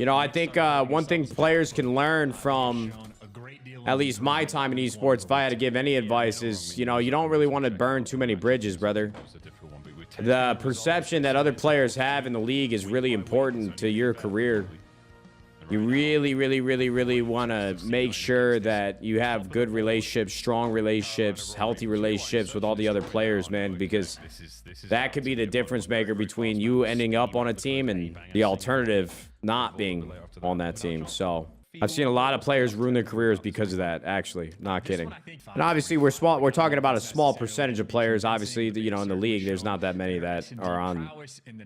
You know, I think one thing players can learn from, at least my time in esports, if I had to give any advice, is, you know, you don't really want to burn too many bridges, brother. The perception that other players have in the league is really important to your career. You really want to make sure that you have good relationships, strong relationships, healthy relationships with all the other players, man, because that could be the difference maker between you ending up on a team and the alternative not being on that team. So I've seen a lot of players ruin their careers because of that, actually. Not kidding. And obviously, we're talking about a small percentage of players. Obviously, you know, in the league, there's not that many that are on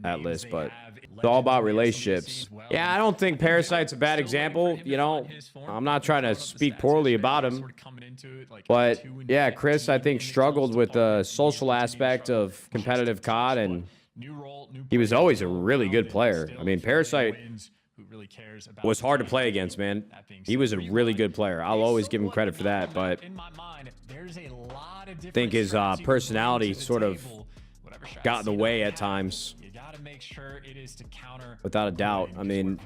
that list, but it's all about relationships. Yeah, I don't think Parasite's a bad example. You know, I'm not trying to speak poorly about him. But yeah, Chris, I think, struggled with the social aspect of competitive COD, and he was always a really good player. I mean, Parasite was hard to play against, man. He was a really good player. I'll always give him credit for that, but I think his personality sort of got in the way at times. Without a doubt. I mean,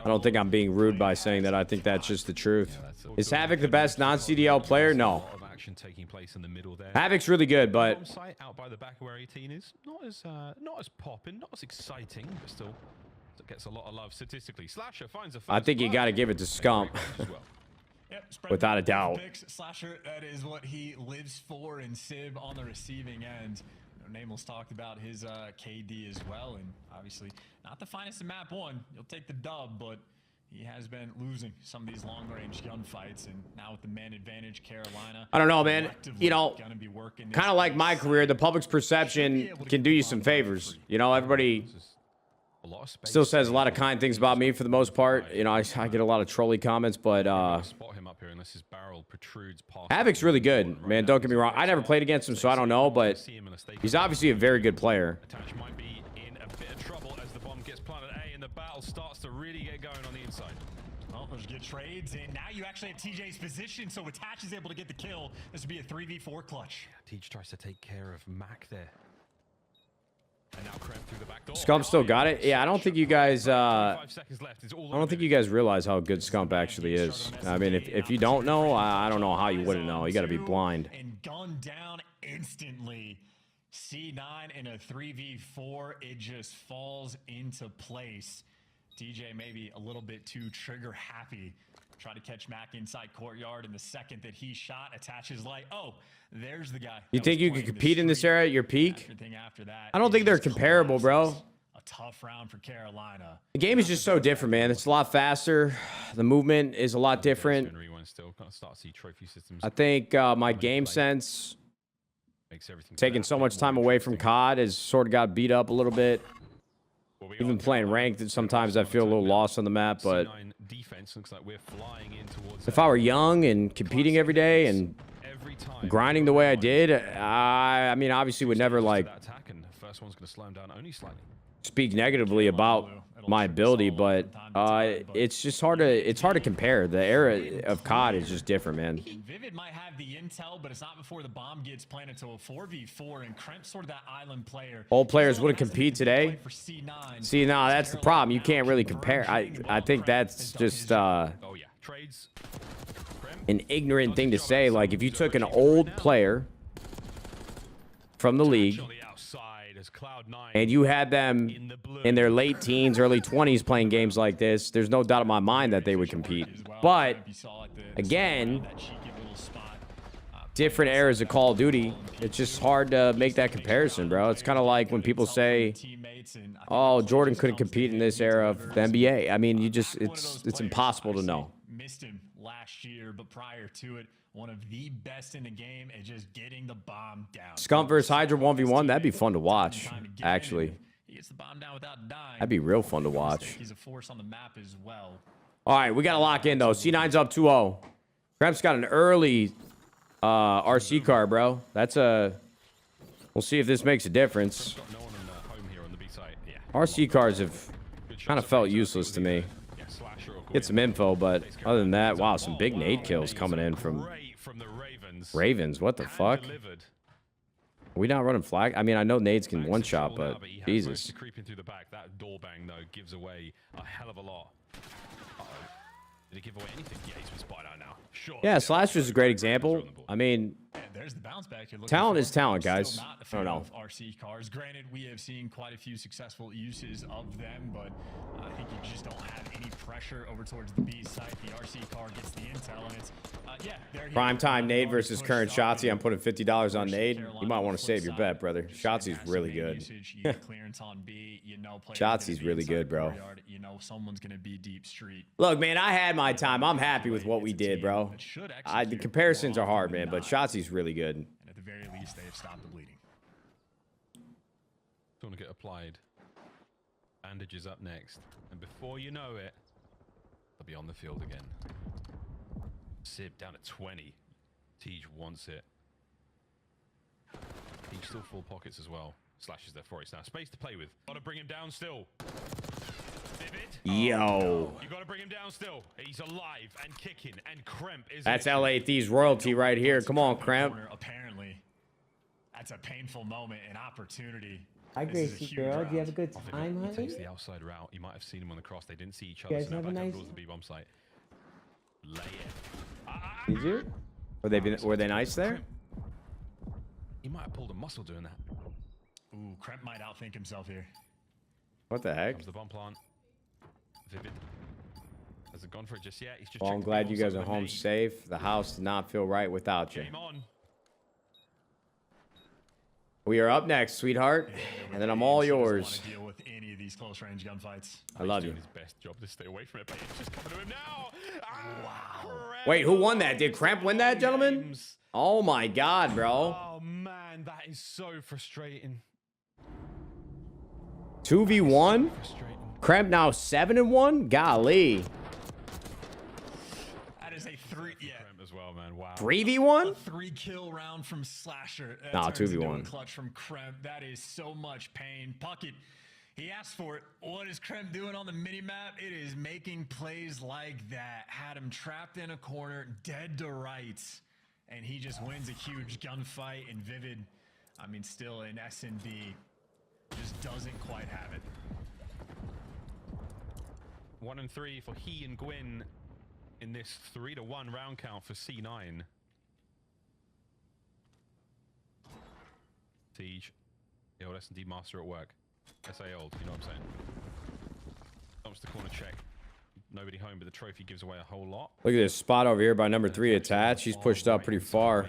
I don't think I'm being rude by saying that. I think that's just the truth. Is Havoc the best non-CDL player? No. Havoc's really good, but out by the back where 18 is not as popping, not as exciting, but still gets a lot of love statistically. Slasher finds a I think you got to give it to Scump. Without a doubt. Slasher, that is what he lives for, and Sib on the receiving end. Namel's talked about his KD as well, and obviously not the finest in map 1. He'll take the dub, but he has been losing some of these long-range gunfights, and now with the man advantage, Carolina. I don't know, man. You know, kind of like my career, the public's perception can do you some favors. You know, everybody still says a lot of kind things about me for the most part. You know, I get a lot of trolly comments, but Havoc's really good, man. Don't get me wrong. I never played against him, so I don't know, but he's obviously a very good player. Might be in a bit of trouble as the bomb gets planted A and the battle starts to really get going on the inside. Well, there's good trades, and now you actually have TJ's position, so Attach is able to get the kill. This would be a 3v4 clutch. TJ tries to take care of Mac there. Scump still got it. Yeah, I don't think you guys realize how good Scump actually is. I mean, if you don't know, I don't know how you wouldn't know. You got to be blind. And gunned down instantly. C9 in a 3v4, it just falls into place. DJ maybe a little bit too trigger happy. Try to catch Mac inside courtyard, and the second that he shot, attaches light. Oh, there's the guy. You think you could compete in this era at your peak? I don't think they're comparable, bro. A tough round for Carolina. The game is just so different, man. It's a lot faster. The movement is a lot different. I think my game sense, taking so much time away from COD, has sort of got beat up a little bit. Even playing ranked, sometimes I feel a little lost on the map, but if I were young and competing every day and grinding the way I did, I mean, obviously would never, like, speak negatively about my ability, but it's just hard to compare. The era of COD is just different, man. Vivid might have the intel, but it's not before the bomb gets planted to a 4v4, and Kremp's sort of that island player. Old players wouldn't compete today. See, no, that's the problem. You can't really compare. I think that's just an ignorant thing to say. Like, if you took an old player from the league and you had them in their late teens, early 20s playing games like this, there's no doubt in my mind that they would compete. But again, different eras of Call of Duty, it's just hard to make that comparison, bro. It's kind of like when people say, oh, Jordan couldn't compete in this era of the NBA. I mean, it's impossible to know. Missed him last year, but prior to it, one of the best in the game at just getting the bomb down. Scump versus Hydra 1v1, that'd be fun to watch, actually. He gets the bomb down without dying. That'd be real fun to watch. He's a force on the map as well. All right, we got to lock in, though. C9's up 2-0. Kremp's got an early RC car, bro. That's a... We'll see if this makes a difference. RC cars have kind of felt useless to me. Get some info, but other than that, wow, some big nade kills coming in from Ravens. What the fuck? Are we not running flag? I mean, I know nades can one-shot, but Jesus. Did he give away anything? Yeah, he's been spotted out now. Sure. Yeah, Slasher's a great example. I mean, And there's the bounce back. You're looking talent for. is talent, Still guys. not a I fan don't know. of RC cars. Granted, we have seen quite a few successful uses of them, but I think you just don't have any pressure over towards the B site. The RC car gets the intel, and it's yeah. There he Prime is. time Nade Already versus pushed current up, Shotzi. I'm and putting $50 on Nade. Carolina You might on the want to flip save your side, bet, brother. just Shotzi's massive really main good. usage. You get clearance on B. You know, players Shotzi's gonna be really inside good, the bro. courtyard. You know, someone's gonna be deep street. Look, man, I had my time. I'm happy with what we did, bro. The comparisons are hard, man, but Shotzi's really good. And at the very least, they have stopped the bleeding. It's going to get applied. Bandages up next. And before you know it, they'll be on the field again. Sib down at 20. Tej wants it. Tej still full pockets as well. Slash is there for it. It's now space to play with. Gotta bring him down still. Vivid. Yo. You gotta bring him down still. He's alive and kicking and Kremp is. That's LA Thieves royalty right here. Come on, Cramp. Apparently, that's a painful moment, an opportunity. Hi, This is a Gracie huge girl. round. Do you have a good time, He honey? takes the outside route. You might have seen him on the cross. They didn't see each other. guys So now have a back up nice- towards the B-bomb site. Lay it. Did you? Were they nice there? He might have pulled a muscle doing that. Ooh, Kremp might outthink himself here. What the heck? Comes the bomb plant. Vivid. Hasn't gone for it just yet. He's just Well, I'm checked the glad you B-bomb guys site are with home Nate. safe. The house did not feel right without you. Game on. We are up next, sweetheart. And then I'm all He doesn't yours. want to deal with any of these close range gunfights. I love He's you. doing his best job to stay away from it, but it's just coming to him now. Wow. Wait, who won that? Did Cramp win that, gentlemen? Oh my god, bro. Oh man, that is so frustrating. 2v1? Frustrating. Cramp now 7-1? Golly. That is a three, yeah, Kremp as well, man. Wow. 3v1? 3-kill round from Slasher. That Nah, turns into 2v1. a clutch from Kremp. That is so much pain. Puckett, he asked for it. What is Kremp doing on the minimap? It is making plays like that. Had him trapped in a corner, dead to rights, and he just wins a huge gunfight. And Vivid, I mean, still in S&D, just doesn't quite have it. 1 and 3 for he and Gwyn in this 3-1 round count for C9. Siege, the old S&D master at work. SA old, you know what I'm saying? Dumps the corner check. Nobody home, but the trophy gives away a whole lot. Look at this spot over here by number 3 attached. He's pushed up pretty far.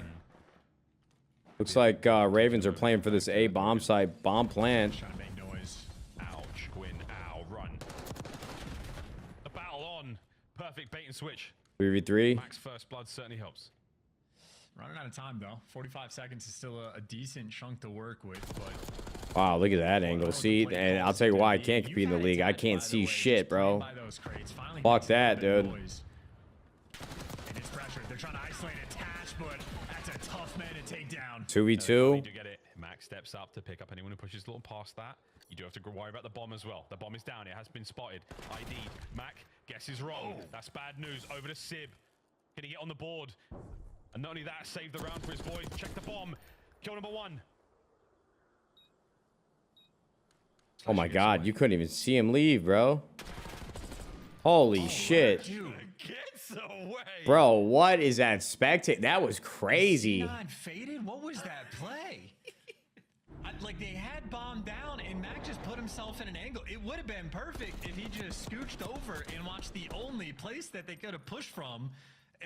Looks like Ravens are playing for this A bomb site, bomb plant. Trying to make noise. Ouch, Gwyn, ow, run. The battle on. Perfect bait and switch. 3v3. Max first blood certainly helps. Running out of time, though. 45 seconds is still a decent chunk to work with, but... Wow, look at that angle. See, and I'll tell you why I can't compete in the league. I can't see shit, bro. Fuck that, dude. And it's pressure. They're trying to isolate attach, but that's a tough man to take down. 2v2. You do get it. Max steps up to pick up anyone who pushes a little past that. You do have to worry about the bomb as well. The bomb is down. It has been spotted. ID. Mac guesses wrong. That's bad news. Over to Sib. Can he get on the board? And not only that, save the round for his boys. Check the bomb. Kill number 1. Oh my god, you couldn't even see him leave, bro. Holy shit. Dude, Gets away. Bro, what is that spectator? That was crazy. C9 faded? What was that play? Like, they had bomb down, and Mac just put himself in an angle. It would have been perfect if he just scooched over and watched the only place that they could have pushed from.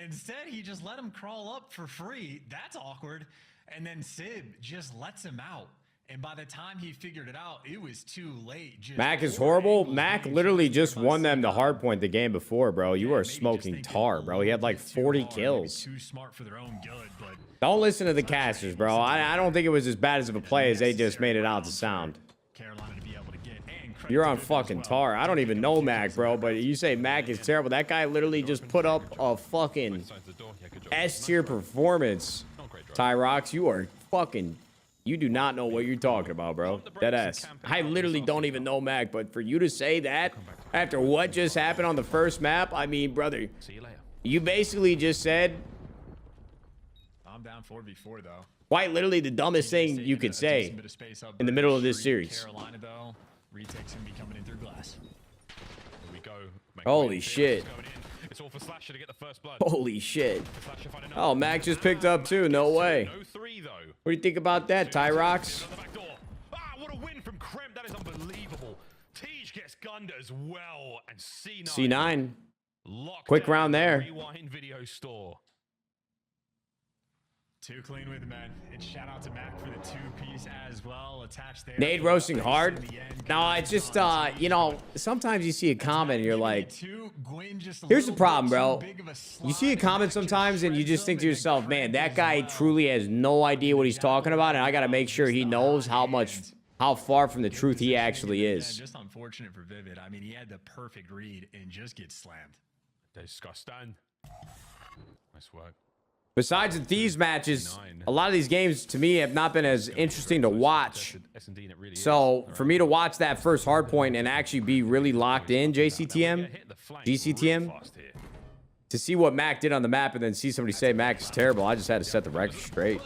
Instead, he just let him crawl up for free. That's awkward. And then Sib just lets him out. And by the time he figured it out, it was too late. Just Mac is 4 horrible. angles Mac being literally chased just by won them the C9. hard point the game before, bro. You Yeah, are maybe just smoking thinking tar, a bro. He had little like bit too 40 hard, maybe kills. Too smart for their own good, but Don't listen to the casters, bro. I don't think it was as bad as of a play as they just made it out to sound. Carolina to be able to get and credit You're to on Vivid as fucking well. tar. I don't Pick even up know 2 Mac, kills bro, in but you say Mac is terrible. That guy literally just put up a fucking Inside the door. Yeah, good job. S-tier performance. Not great drive. Tyrox, you are fucking... You do not know what you're talking about, bro. Dead ass. I literally don't even know Mac, but for you to say that after what just happened on the first map, I mean, brother, See you later. you basically just said I'm down 4v4 though. quite literally the dumbest thing you could say in the middle of this series. Carolina though, retakes him be coming in through glass. Here we go. Make Holy way. shit. Going in. It's all for Slasher to get the first blood. Holy shit. Slasher finding Oh, Mac just picked up too. No way. no 3 though. What do you think about that, Tyrox? Ah, what a win from Krem. That is unbelievable. Tej gets gunned as well. And C9. C9. Locked Quick down round there. Rewind video store. Too clean with it, man. And shout out to Mac for the 2-piece as well. Attached there. Nade roasting hard. No, it's just, you know, sometimes you see a comment and you're like, here's the problem, bro. You see a comment sometimes and you just think to yourself, man, that guy truly has no idea what he's talking about. And I got to make sure he knows how far from the truth he actually is. Just unfortunate for Vivid. I mean, he had the perfect read and just gets slammed. Disgusting. Nice work. Besides these matches, a lot of these games to me have not been as interesting to watch. So for me to watch that first hardpoint and actually be really locked in GCTM, to see what Mac did on the map and then see somebody say Mac is terrible, I just had to set the record straight.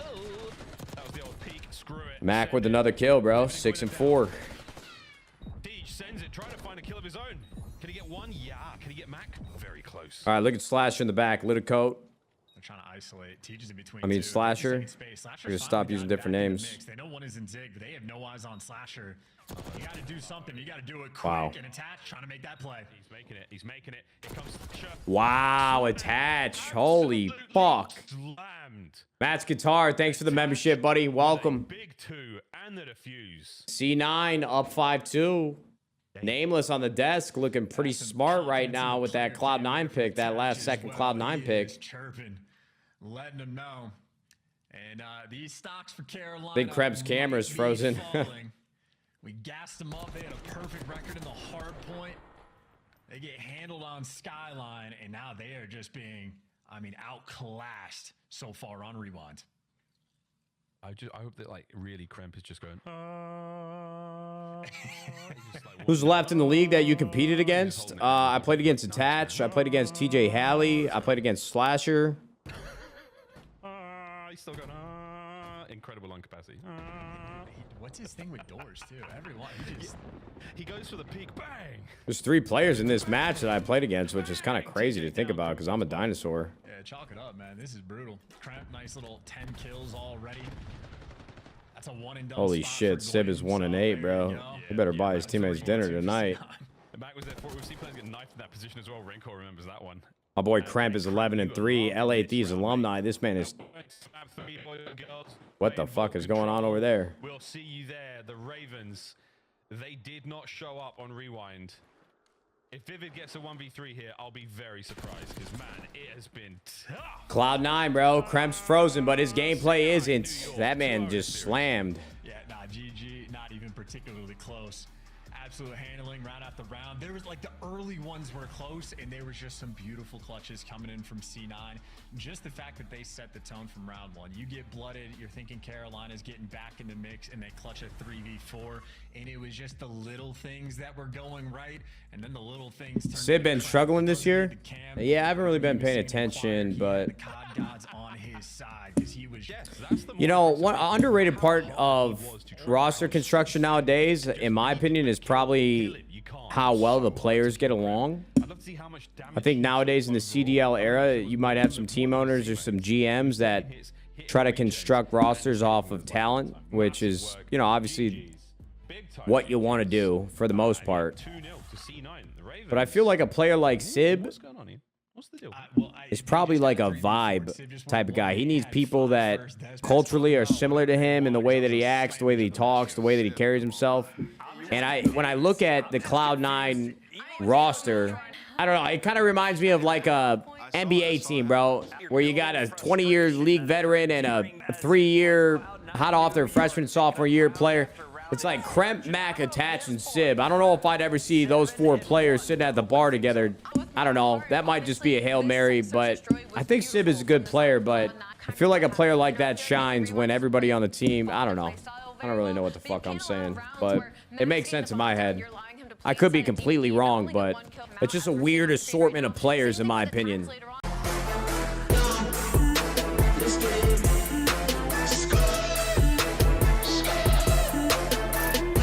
Mac with another kill, bro. 6 and 4. Tej sends it, trying to find a kill of his own. Can he get one? Yeah. Can he get Mac? Very close. All right, look at Slasher in the back. Lit a coat. Trying to isolate. Teaches in between. I mean, two. Slasher. We're gonna stop using different names. They know one is in Zig, but they have no eyes on Slasher. You got to do something. You got to do it quick Wow. and attach. Trying to make that play. He's making it. He's making it. Here comes Slasher. Wow, attach. Holy fuck. Slammed. Matt's Guitar, thanks for the membership, buddy. Welcome. Big 2 and the defuse. C9 up 5-2. Nameless on the desk, looking pretty smart right now with that Cloud9 pick, that last second Cloud9 pick. Chirping, letting them know. And these stocks for Carolina. Big Krebs camera's frozen. We gassed them up. They had a perfect record in the hard point. They get handled on Skyline, and now they are just being, I mean, outclassed so far on Rewind. I hope that like really Kremp is just going. Who's left in the league that you competed against? I played against Attach. I played against TJ Halley. I played against Slasher. He's still going. Incredible lung capacity. What's his thing with doors too? Everyone, he goes for the peak. Bang. There's 3 players in this match that I played against, which is kind of crazy to think about because I'm a dinosaur. Yeah, chalk it up, man. This is brutal. Kremp, nice little 10 kills already. That's a 1 and done. Holy shit, Sib is 1 and 8, bro. He better buy his teammates dinner tonight. The back was there for. We've seen players get knifed in that position as well. Renko remembers that one. My boy Cramp is 11 and 3. LA Thieves alumni. This man is. What the fuck is going on over there? We'll see you there. The Ravens, they did not show up on Rewind. If Vivid gets a 1v3 here, I'll be very surprised because, man, it has been tough. Cloud9, bro. Cramp's frozen, but his gameplay isn't. That man just slammed. Yeah, nah, GG, not even particularly close. Absolute handling round after round. There was like the early ones were close, and there was just some beautiful clutches coming in from C9. Just the fact that they set the tone from round 1. You get blooded, you're thinking Carolina's getting back in the mix, and they clutch a 3v4. And it was just the little things that were going right, and then the little things. Sid been struggling this year? Yeah, I haven't really been paying attention, but you know, one underrated part of roster construction nowadays, in my opinion, is probably how well the players get along. I think nowadays in the CDL era, you might have some team owners or some GMs that try to construct rosters off of talent, which is, you know, obviously what you want to do for the most part. But I feel like a player like Sib is probably like a vibe type of guy. He needs people that culturally are similar to him in the way that he acts, the way that he talks, the way that he carries himself. And when I look at the Cloud9 roster, I don't know, it kind of reminds me of like a NBA team, bro, where you got a 20-year league veteran and a 3-year hot off their freshman, sophomore year player. It's like Kremp, Mac, Attach, and Sib. I don't know if I'd ever see those 4 players sitting at the bar together. I don't know. That might just be a Hail Mary, but I think Sib is a good player, but I feel like a player like that shines when everybody on the team, I don't know. I don't really know what the fuck I'm saying, but it makes sense in my head. I could be completely wrong, but it's just a weird assortment of players in my opinion.